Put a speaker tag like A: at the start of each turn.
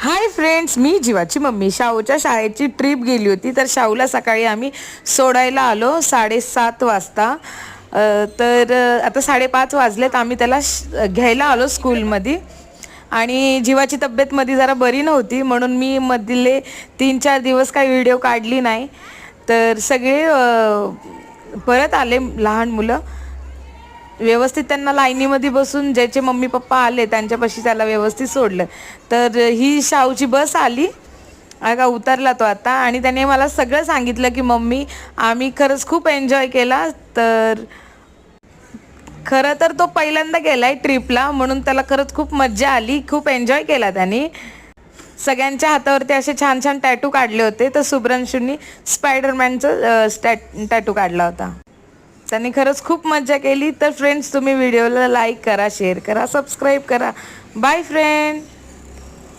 A: Hi friends, मी जीवाची mummy. शाहूच्या शाळेची trip गेली होती, तर शाहूला सकाळी आम्ही सोडायला आलो 7:30 वाजता. तर आता 5:30 वाजलेत. आम्ही त्याला घ्यायला आलो स्कूलमध्ये. आणि जीवाची तब्येत मध्ये जरा बरी नव्हती, म्हणून मी मधले 3-4 दिवस काही व्हिडिओ काढली नाही. तर सगळे परत आले लहान मुलं. व्यवस्थित त्यांना लाईनीमध्ये बसून ज्याचे मम्मी पप्पा आले त्यांच्यापाशी त्याला व्यवस्थित सोडलं. तर ही शाहूची बस आली, का उतरला तो आता. आणि त्याने मला सगळं सांगितलं की मम्मी आम्ही खरंच खूप एन्जॉय केला. तर खरं तर तो पहिल्यांदा गेलाय ट्रिपला, म्हणून त्याला खरंच खूप मज्जा आली, खूप एन्जॉय केला त्याने. सगळ्यांच्या हातावरती असे छान छान टॅटू काढले होते. तर शुभ्रांशूंनी स्पायडरमॅनचं टॅटू काढला होता. त्यांनी खरंच खूप मज्जा केली. तर फ्रेंड्स, तुम्ही व्हिडिओला लाईक करा, शेअर करा, सबस्क्राईब करा. Bye friend.